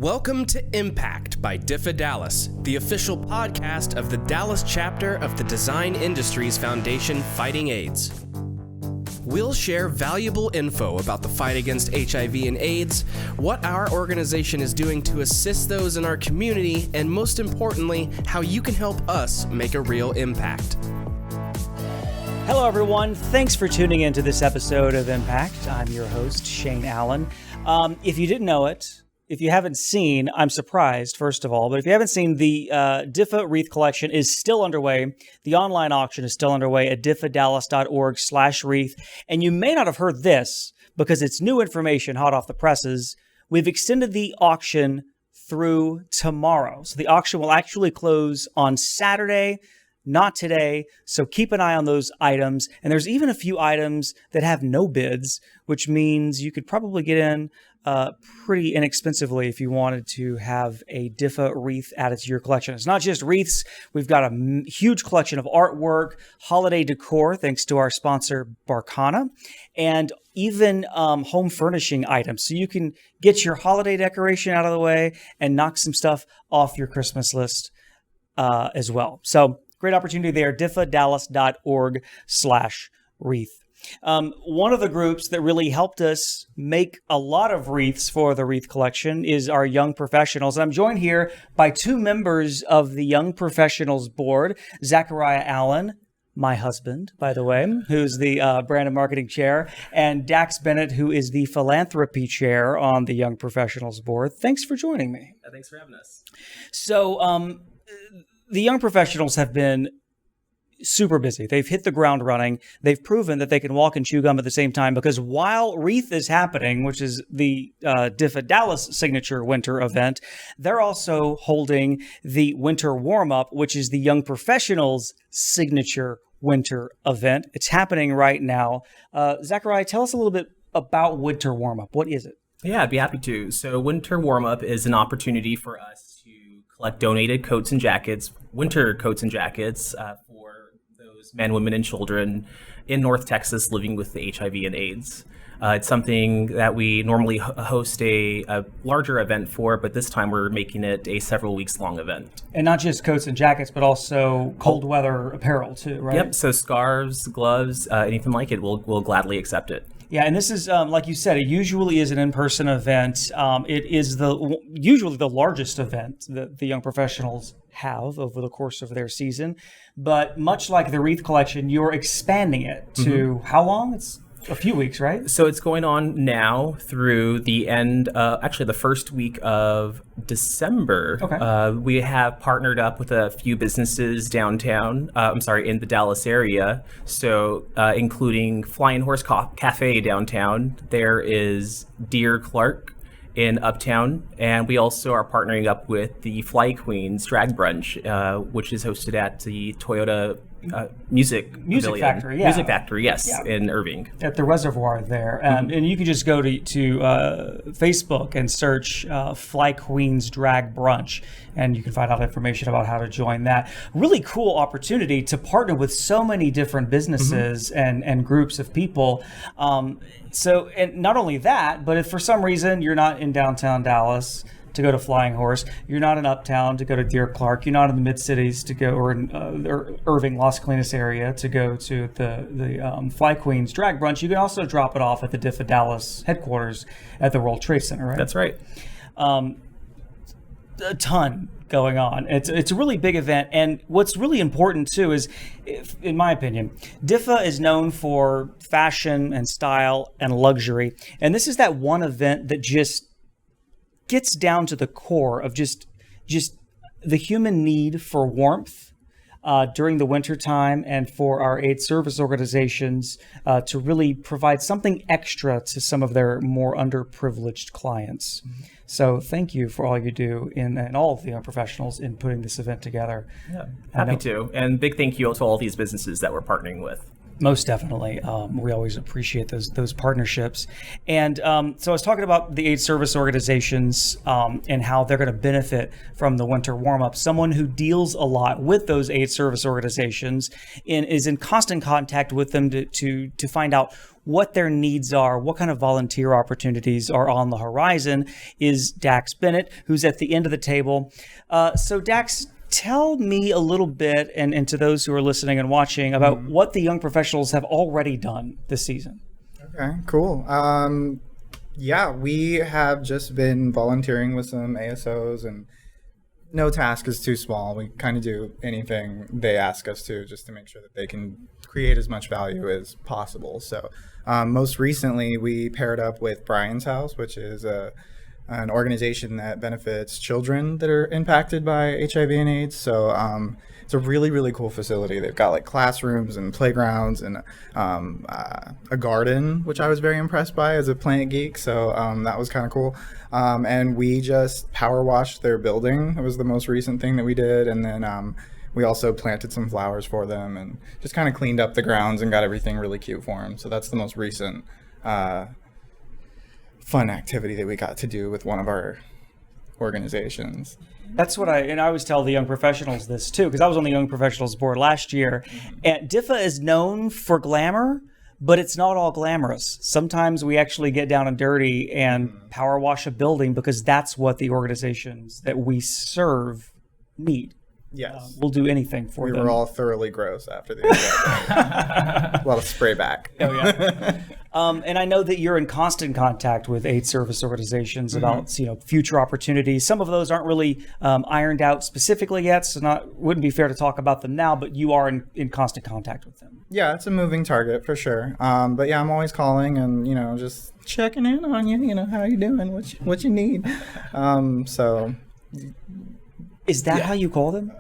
Welcome to Impact by DIFA Dallas, the official podcast of the Dallas chapter of the Design Industries Foundation Fighting AIDS. We'll share valuable info about the fight against HIV and AIDS, what our organization is doing to assist those in our community, and most importantly, how you can help us make a real impact. Hello, everyone. Thanks for tuning in to this episode of Impact. I'm your host, Shane Allen. If you didn't know it, if you haven't seen, I'm surprised, first of all, but if you haven't seen, the DIFA Wreath Collection is still underway. The online auction is still underway at diffadallas.org/wreath. And you may not have heard this because it's new information hot off the presses. We've extended the auction through tomorrow. So the auction will actually close on Saturday, not today. So keep an eye on those items. And there's even a few items that have no bids, which means you could probably get in pretty inexpensively if you wanted to have a DIFA wreath added to your collection. It's not just wreaths. We've got a huge collection of artwork, holiday decor, thanks to our sponsor, Barcana, and even home furnishing items. So you can get your holiday decoration out of the way and knock some stuff off your Christmas list as well. So great opportunity there, diffadallas.org/wreath. One of the groups that really helped us make a lot of wreaths for the Wreath Collection is our Young Professionals. I'm joined here by two members of the Young Professionals Board, Zachariah Allen, my husband, by the way, who's the Brand and Marketing Chair, and Dax Bennett, who is the Philanthropy Chair on the Young Professionals Board. Thanks for joining me. Thanks for having us. So the Young Professionals have been super busy. They've hit the ground running. They've proven that they can walk and chew gum at the same time, because while Wreath is happening, which is the DIFA Dallas signature winter event, they're also holding the Winter Warmup, which is the Young Professionals signature winter event. It's happening right now. Zachariah, tell us a little bit about Winter Warmup. What is it? Yeah, I'd be happy to. So Winter Warmup is an opportunity for us to collect donated coats and jackets, winter coats and jackets, for men, women, and children in North Texas living with the HIV and AIDS. It's something that we normally host a larger event for, but this time we're making it a several weeks long event. And not just coats and jackets, but also cold weather apparel too, right? Yep, so scarves, gloves, anything like it, we'll gladly accept it. Yeah, and this is, like you said, it usually is an in-person event. It is usually the largest event that the Young Professionals have over the course of their season. But much like the Wreath Collection, you're expanding it to how long? It's a few weeks, right? So it's going on now through the end, actually the first week of December. Okay. We have partnered up with a few businesses downtown, in the Dallas area. So including Flying Horse Cafe downtown. There is Dear Clark in Uptown. And we also are partnering up with the Fly Queens Drag Brunch, which is hosted at the Toyota Music Factory, yeah. Music Factory, yes, yeah. In Irving. At the reservoir there. And you can just go to Facebook and search Fly Queens Drag Brunch, and you can find out information about how to join that. Really cool opportunity to partner with so many different businesses and groups of people. So, and not only that, but if for some reason you're not in downtown Dallas to go to Flying Horse, you're not in Uptown to go to Dear Clark, you're not in the mid-cities to go, or in Irving, Las Colinas area to go to the Fly Queens Drag Brunch, you can also drop it off at the DIFA Dallas headquarters at the World Trade Center, right? That's right. A ton going on. It's a really big event, and what's really important too is, in my opinion, DIFA is known for fashion and style and luxury, and this is that one event that just gets down to the core of just the human need for warmth during the winter time, and for our AIDS service organizations to really provide something extra to some of their more underprivileged clients. So thank you for all you do and all of the Young Professionals in putting this event together. Yeah, happy to. And big thank you to all these businesses that we're partnering with. Most definitely. We always appreciate those partnerships. And so I was talking about the AIDS service organizations and how they're going to benefit from the Winter Warmup. Someone who deals a lot with those AIDS service organizations and is in constant contact with them to find out what their needs are, what kind of volunteer opportunities are on the horizon, is Dax Bennett, who's at the end of the table. So Dax, tell me a little bit, and to those who are listening and watching, about what the young professionals have already done this season. Okay, cool. Yeah, we have just been volunteering with some ASOs, and no task is too small. We kind of do anything they ask us to, just to make sure that they can create as much value as possible. So most recently, we paired up with Brian's House, which is an organization that benefits children that are impacted by HIV and AIDS. So it's a really, really cool facility. They've got like classrooms and playgrounds and a garden, which I was very impressed by as a plant geek. So that was kind of cool. And we just power washed their building. It was the most recent thing that we did. And then we also planted some flowers for them and just kind of cleaned up the grounds and got everything really cute for them. So that's the most recent fun activity that we got to do with one of our organizations. That's what I always tell the young professionals this too, because I was on the young professionals board last year. And DIFA is known for glamour, but it's not all glamorous. Sometimes we actually get down and dirty and power wash a building because that's what the organizations that we serve need. Yes. We'll do anything for them. We were all thoroughly gross after the event. A lot of spray back. Oh, yeah. And I know that you're in constant contact with AIDS service organizations about future opportunities. Some of those aren't really ironed out specifically yet, so wouldn't be fair to talk about them now, but you are in constant contact with them. Yeah, it's a moving target for sure. But yeah, I'm always calling and, just checking in on you, how you doing, what you need. So... Is that how you call them?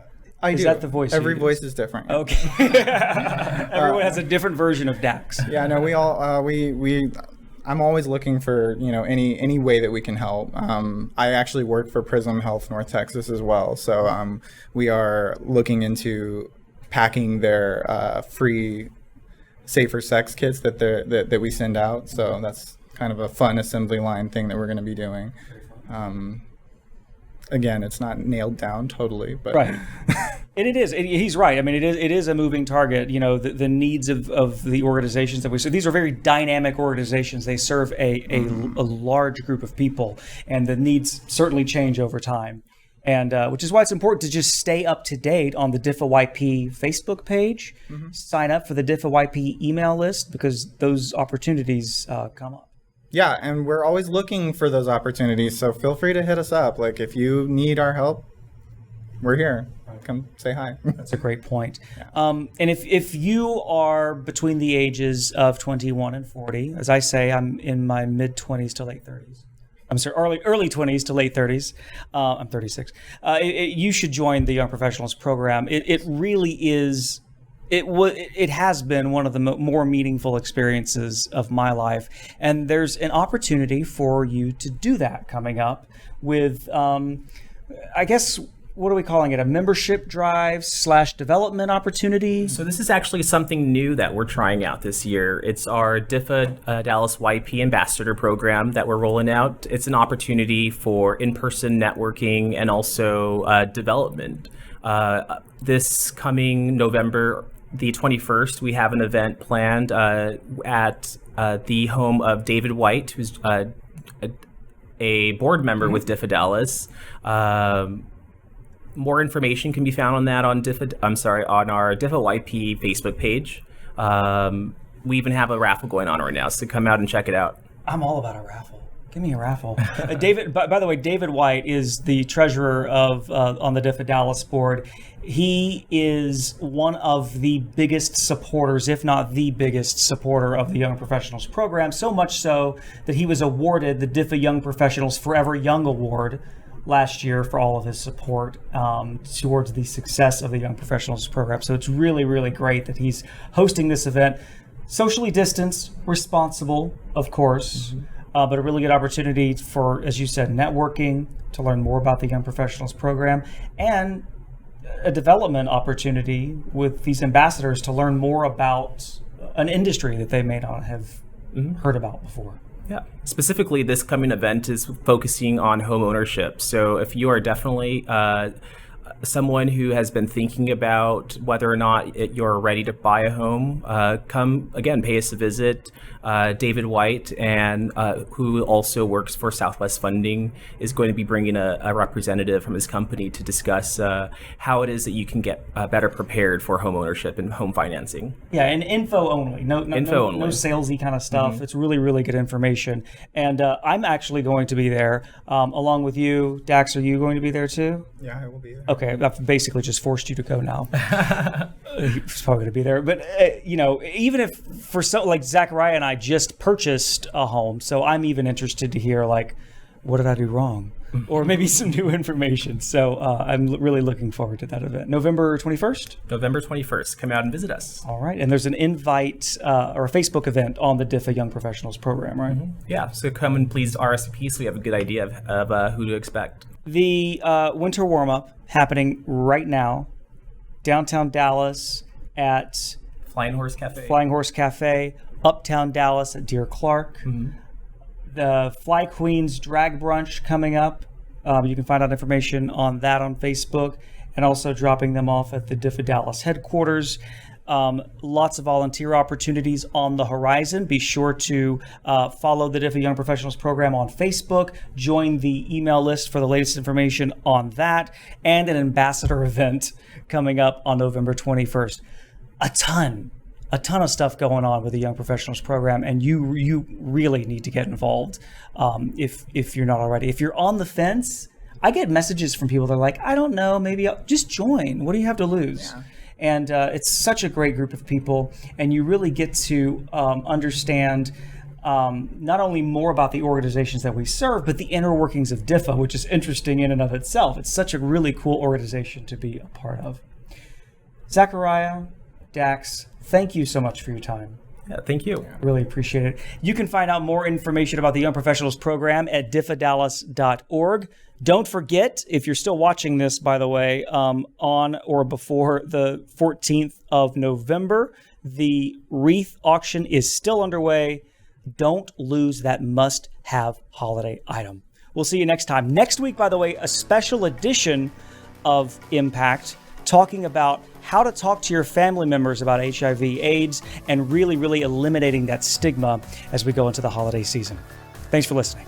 I do. Is that the voice? Every voice is different. Okay. Everyone has a different version of Dax. Yeah, no, we all I'm always looking for any way that we can help. I actually work for Prism Health North Texas as well, so we are looking into packing their free safer sex kits that we send out. So that's kind of a fun assembly line thing that we're going to be doing. Again, it's not nailed down totally, but right. And it is. He's right. I mean, it is a moving target. The needs of the organizations that we serve. These are very dynamic organizations. They serve a large group of people, and the needs certainly change over time. And which is why it's important to just stay up to date on the DIFA YP Facebook page. Sign up for the DIFA YP email list because those opportunities come up. Yeah, and we're always looking for those opportunities, so feel free to hit us up. Like, if you need our help, we're here. Come say hi. That's a great point. Yeah. And if you are between the ages of 21 and 40, as I say, I'm in my mid-20s to late 30s. I'm sorry, early 20s to late 30s. I'm 36. You should join the Young Professionals program. It really is... It has been one of the more meaningful experiences of my life, and there's an opportunity for you to do that coming up with, I guess, what are we calling it? A membership drive / development opportunity? So this is actually something new that we're trying out this year. It's our DIFA Dallas YP Ambassador Program that we're rolling out. It's an opportunity for in-person networking and also development. This coming November the 21st, we have an event planned at the home of David White, who's a board member with DIFA Dallas. More information can be found on that on our DIFA YP Facebook page. We even have a raffle going on right now, so come out and check it out. I'm all about a raffle. Give me a raffle. David. By the way, David White is the treasurer of on the DIFA Dallas board. He is one of the biggest supporters, if not the biggest supporter of the Young Professionals program, so much so that he was awarded the DIFA Young Professionals Forever Young Award last year for all of his support towards the success of the Young Professionals program. So it's really, really great that he's hosting this event. Socially distanced, responsible, of course, but a really good opportunity for, as you said, networking, to learn more about the Young Professionals program, and a development opportunity with these ambassadors to learn more about an industry that they may not have heard about before. Yeah. Specifically, this coming event is focusing on home ownership. So if you are definitely someone who has been thinking about whether or not you're ready to buy a home, come again, pay us a visit. David White, and who also works for Southwest Funding, is going to be bringing a representative from his company to discuss how it is that you can get better prepared for home ownership and home financing. Yeah, and info only. No salesy kind of stuff. It's really, really good information. And I'm actually going to be there along with you. Dax, are you going to be there too? Yeah, I will be there. Okay, I've basically just forced you to go now. He's probably going to be there. But, even if for some, like Zachariah and I just purchased a home, so I'm even interested to hear, like, what did I do wrong? Or maybe some new information. So I'm really looking forward to that event. November 21st? November 21st. Come out and visit us. All right. And there's an invite or a Facebook event on the DIFA Young Professionals program, right? Yeah. So come and please RSVP so you have a good idea of who to expect. The winter warm-up happening right now, downtown Dallas at Flying Horse Cafe, uptown Dallas at Deer Clark. The Fly Queens Drag Brunch coming up. You can find out information on that on Facebook, and also dropping them off at the DIFA Dallas headquarters. Lots of volunteer opportunities on the horizon. Be sure to follow the DIFA Young Professionals program on Facebook. Join the email list for the latest information on that, and an ambassador event coming up on November 21st. A ton of stuff going on with the Young Professionals program, and you really need to get involved if you're not already. If you're on the fence, I get messages from people that are like, I don't know, maybe I'll just join. What do you have to lose? Yeah. And it's such a great group of people, and you really get to understand not only more about the organizations that we serve, but the inner workings of DIFA, which is interesting in and of itself. It's such a really cool organization to be a part of. Zachariah, Dax, thank you so much for your time. Yeah, thank you. Really appreciate it. You can find out more information about the Young Professionals program at diffadallas.org. Don't forget, if you're still watching this, by the way, on or before the 14th of November, the wreath auction is still underway. Don't lose that must-have holiday item. We'll see you next time. Next week, by the way, a special edition of Impact, talking about how to talk to your family members about HIV/AIDS and really, really eliminating that stigma as we go into the holiday season. Thanks for listening.